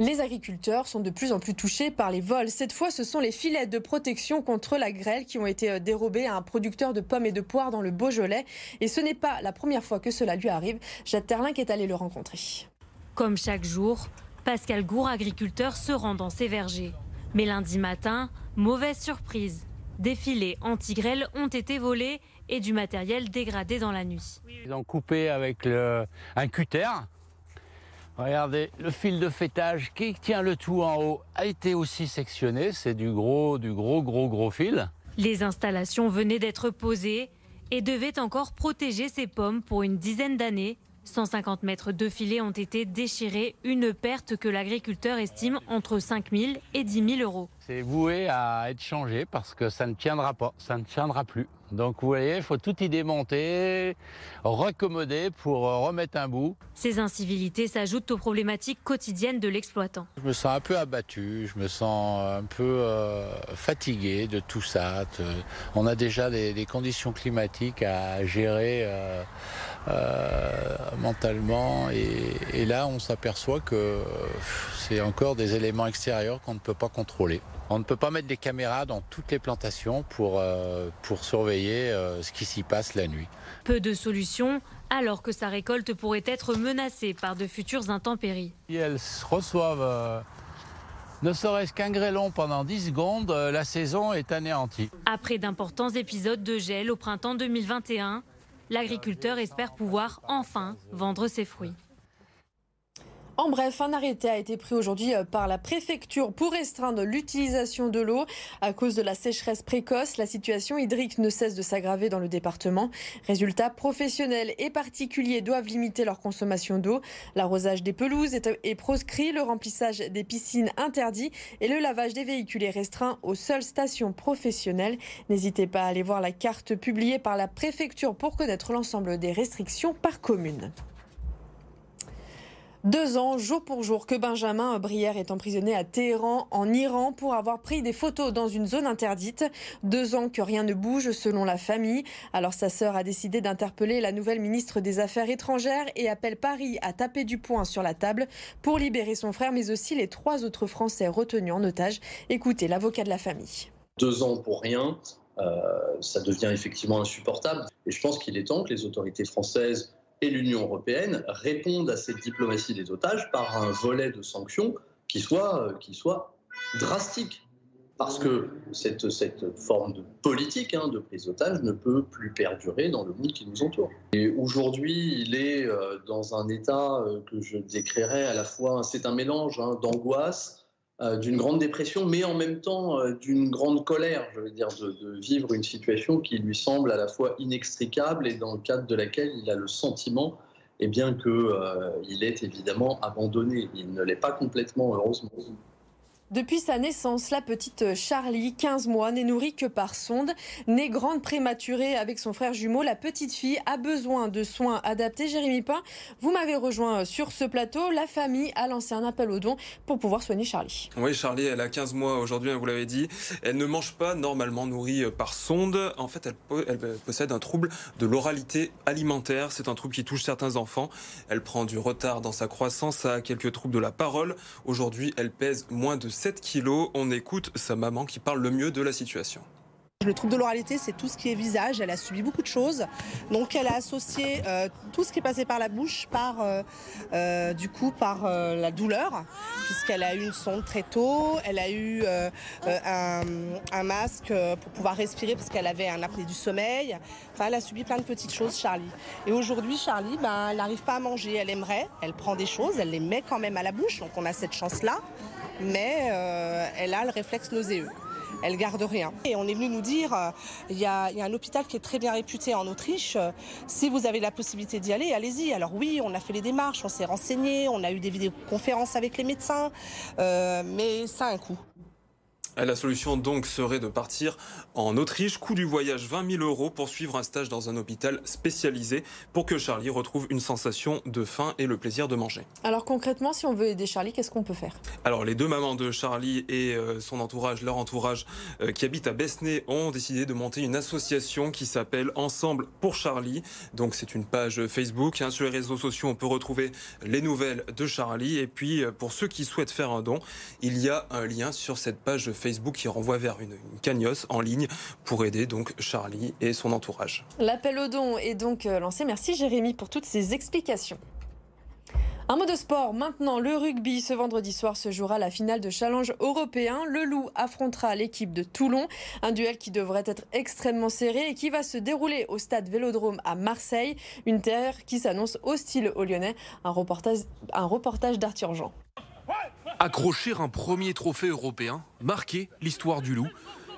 Les agriculteurs sont de plus en plus touchés par les vols. Cette fois, ce sont les filets de protection contre la grêle qui ont été dérobés à un producteur de pommes et de poires dans le Beaujolais. Et ce n'est pas la première fois que cela lui arrive. Jade Terlinck est allé le rencontrer. Comme chaque jour, Pascal Gour, agriculteur, se rend dans ses vergers. Mais lundi matin, mauvaise surprise. Des filets anti-grêle ont été volés et du matériel dégradé dans la nuit. Ils ont coupé avec un cutter. Regardez, le fil de fêtage qui tient le tout en haut a été aussi sectionné. C'est du gros fil. Les installations venaient d'être posées et devaient encore protéger ces pommes pour une dizaine d'années. 150 mètres de filets ont été déchirés, une perte que l'agriculteur estime entre 5 000 et 10 000 euros. C'est voué à être changé parce que ça ne tiendra pas, ça ne tiendra plus. Donc vous voyez, il faut tout y démonter, recommoder pour remettre un bout. Ces incivilités s'ajoutent aux problématiques quotidiennes de l'exploitant. Je me sens un peu abattu, je me sens un peu fatigué de tout ça. On a déjà des conditions climatiques à gérer mentalement et là on s'aperçoit que c'est encore des éléments extérieurs qu'on ne peut pas contrôler. On ne peut pas mettre des caméras dans toutes les plantations pour surveiller ce qui s'y passe la nuit. Peu de solutions, alors que sa récolte pourrait être menacée par de futures intempéries. Si elles reçoivent ne serait-ce qu'un grêlon pendant 10 secondes, la saison est anéantie. Après d'importants épisodes de gel au printemps 2021, l'agriculteur espère pouvoir enfin vendre ses fruits. En bref, un arrêté a été pris aujourd'hui par la préfecture pour restreindre l'utilisation de l'eau. À cause de la sécheresse précoce, la situation hydrique ne cesse de s'aggraver dans le département. Résultat, professionnels et particuliers doivent limiter leur consommation d'eau. L'arrosage des pelouses est proscrit, le remplissage des piscines interdit et le lavage des véhicules est restreint aux seules stations professionnelles. N'hésitez pas à aller voir la carte publiée par la préfecture pour connaître l'ensemble des restrictions par commune. 2 ans, jour pour jour, que Benjamin Brière est emprisonné à Téhéran, en Iran, pour avoir pris des photos dans une zone interdite. 2 ans que rien ne bouge, selon la famille. Alors sa sœur a décidé d'interpeller la nouvelle ministre des Affaires étrangères et appelle Paris à taper du poing sur la table pour libérer son frère, mais aussi les 3 autres Français retenus en otage. Écoutez l'avocat de la famille. 2 ans pour rien, ça devient effectivement insupportable. Et je pense qu'il est temps que les autorités françaises et l'Union européenne répondent à cette diplomatie des otages par un volet de sanctions qui soit drastique. Parce que cette forme de politique de prise d'otage ne peut plus perdurer dans le monde qui nous entoure. Et aujourd'hui, il est dans un état que je décrirais à la fois, c'est un mélange d'angoisse, d'une grande dépression, mais en même temps d'une grande colère, je veux dire, de vivre une situation qui lui semble à la fois inextricable et dans le cadre de laquelle il a le sentiment qu'il est évidemment abandonné. Il ne l'est pas complètement, heureusement. Depuis sa naissance, la petite Charlie, 15 mois, n'est nourrie que par sonde. Née grande prématurée avec son frère jumeau, la petite fille a besoin de soins adaptés. Jérémy Pain, vous m'avez rejoint sur ce plateau. La famille a lancé un appel aux dons pour pouvoir soigner Charlie. Oui, Charlie, elle a 15 mois aujourd'hui, vous l'avez dit. Elle ne mange pas normalement nourrie par sonde. En fait, elle possède un trouble de l'oralité alimentaire. C'est un trouble qui touche certains enfants. Elle prend du retard dans sa croissance, a quelques troubles de la parole. Aujourd'hui, elle pèse moins de 7 kilos. On écoute sa maman qui parle le mieux de la situation. Le trouble de l'oralité, c'est tout ce qui est visage. Elle a subi beaucoup de choses. Donc, elle a associé tout ce qui est passé par la bouche par la douleur, puisqu'elle a eu une sonde très tôt. Elle a eu un masque pour pouvoir respirer parce qu'elle avait un apnée du sommeil. Enfin, elle a subi plein de petites choses, Charlie. Et aujourd'hui, Charlie, elle n'arrive pas à manger. Elle aimerait, elle prend des choses, elle les met quand même à la bouche. Donc, on a cette chance-là. Mais elle a le réflexe nauséeux. Elle garde rien. Et on est venu nous dire, il y a un hôpital qui est très bien réputé en Autriche. Si vous avez la possibilité d'y aller, allez-y. Alors oui, on a fait les démarches, on s'est renseigné, on a eu des vidéoconférences avec les médecins, mais ça a un coût. La solution donc serait de partir en Autriche, coût du voyage 20 000 € pour suivre un stage dans un hôpital spécialisé pour que Charlie retrouve une sensation de faim et le plaisir de manger. Alors concrètement, si on veut aider Charlie, qu'est-ce qu'on peut faire? Alors les deux mamans de Charlie et son entourage, leur entourage qui habite à Besnay ont décidé de monter une association qui s'appelle Ensemble pour Charlie. Donc c'est une page Facebook. Sur les réseaux sociaux, on peut retrouver les nouvelles de Charlie. Et puis pour ceux qui souhaitent faire un don, il y a un lien sur cette page Facebook qui renvoie vers une cagnotte en ligne pour aider donc Charlie et son entourage. L'appel au don est donc lancé. Merci Jérémy pour toutes ces explications. Un mot de sport maintenant, le rugby. Ce vendredi soir se jouera la finale de Challenge européen. Le Loup affrontera l'équipe de Toulon. Un duel qui devrait être extrêmement serré et qui va se dérouler au stade Vélodrome à Marseille. Une terre qui s'annonce hostile aux Lyonnais. Un reportage d'Arthur Jean. Accrocher un premier trophée européen, marquer l'histoire du Loup.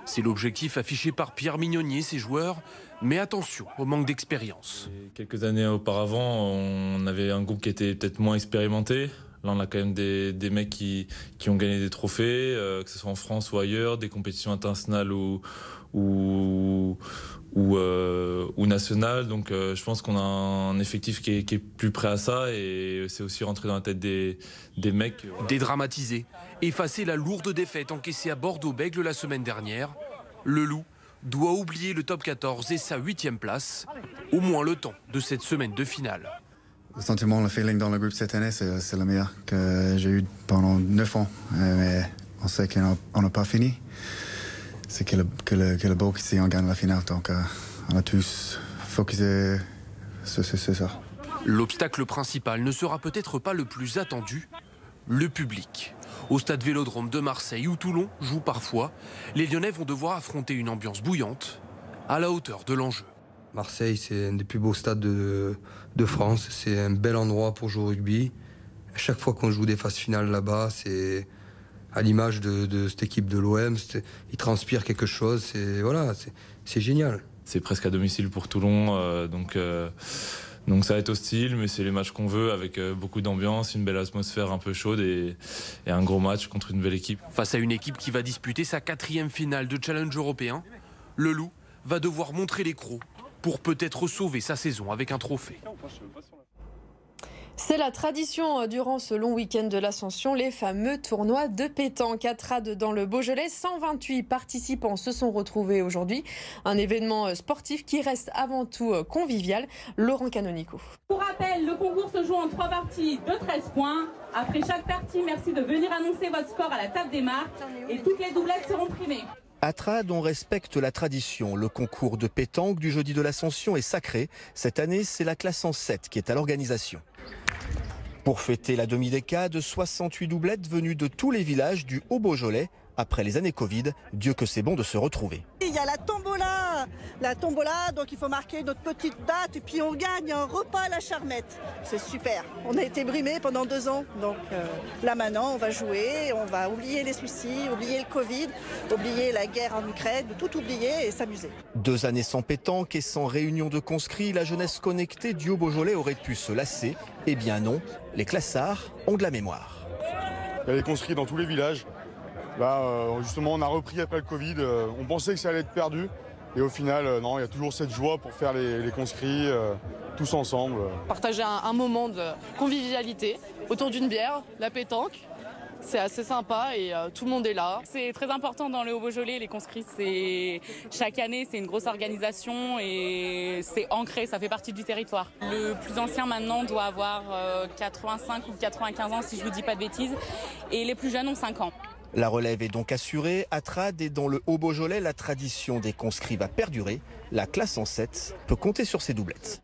C'est l'objectif affiché par Pierre Mignonnier, ses joueurs. Mais attention au manque d'expérience. Quelques années auparavant, on avait un groupe qui était peut-être moins expérimenté. Là, on a quand même des mecs qui ont gagné des trophées, que ce soit en France ou ailleurs, des compétitions internationales ou nationales. Donc je pense qu'on a un effectif qui est plus prêt à ça et c'est aussi rentrer dans la tête des mecs. Dédramatiser, effacer la lourde défaite encaissée à Bordeaux-Bègles la semaine dernière. Le Loup doit oublier le top 14 et sa 8e place, au moins le temps de cette semaine de finale. Le sentiment, le feeling dans le groupe cette année, c'est le meilleur que j'ai eu pendant 9 ans. Mais on sait qu'on n'a pas fini. C'est que le beau si on gagne la finale. Donc on a tous focusé sur ça. L'obstacle principal ne sera peut-être pas le plus attendu, le public. Au stade Vélodrome de Marseille où Toulon joue parfois, les Lyonnais vont devoir affronter une ambiance bouillante à la hauteur de l'enjeu. Marseille, c'est un des plus beaux stades de France. C'est un bel endroit pour jouer au rugby. À chaque fois qu'on joue des phases finales là-bas, c'est à l'image de cette équipe de l'OM. Ils transpirent quelque chose. C'est génial. C'est presque à domicile pour Toulon, donc ça va être hostile, mais c'est les matchs qu'on veut avec beaucoup d'ambiance, une belle atmosphère un peu chaude et un gros match contre une belle équipe. Face à une équipe qui va disputer sa 4e finale de Challenge européen, le Loup va devoir montrer les crocs pour peut-être sauver sa saison avec un trophée. C'est la tradition durant ce long week-end de l'Ascension, les fameux tournois de pétanque à Trades dans le Beaujolais. 128 participants se sont retrouvés aujourd'hui. Un événement sportif qui reste avant tout convivial. Laurent Canonico. Pour rappel, le concours se joue en 3 parties de 13 points. Après chaque partie, merci de venir annoncer votre score à la table des marques et toutes les doublettes seront primées. À Trades, on respecte la tradition. Le concours de pétanque du jeudi de l'Ascension est sacré. Cette année, c'est la classe en 7 qui est à l'organisation. Pour fêter la demi-décade, 68 doublettes venues de tous les villages du Haut-Beaujolais. Après les années Covid, Dieu que c'est bon de se retrouver. Il y a la tombola, donc il faut marquer notre petite date et puis on gagne un repas à la charmette. C'est super. On a été brimés pendant 2 ans, donc là maintenant on va jouer, on va oublier les soucis, oublier le Covid, oublier la guerre en Ukraine, tout oublier et s'amuser. 2 années sans pétanque et sans réunion de conscrits, la jeunesse connectée du Haut-Beaujolais aurait pu se lasser. Eh bien non, les classards ont de la mémoire. Il y a des conscrits dans tous les villages. Là, justement, on a repris après le Covid. On pensait que ça allait être perdu. Et au final, non, il y a toujours cette joie pour faire les conscrits, tous ensemble. Partager un moment de convivialité autour d'une bière, la pétanque. C'est assez sympa et tout le monde est là. C'est très important dans le Haut-Beaujolais, les conscrits. Chaque année, c'est une grosse organisation et c'est ancré, ça fait partie du territoire. Le plus ancien maintenant doit avoir 85 ou 95 ans, si je ne vous dis pas de bêtises. Et les plus jeunes ont 5 ans. La relève est donc assurée. À Trades et dans le Haut-Beaujolais, la tradition des conscrits va perdurer. La classe en 7 peut compter sur ses doublettes.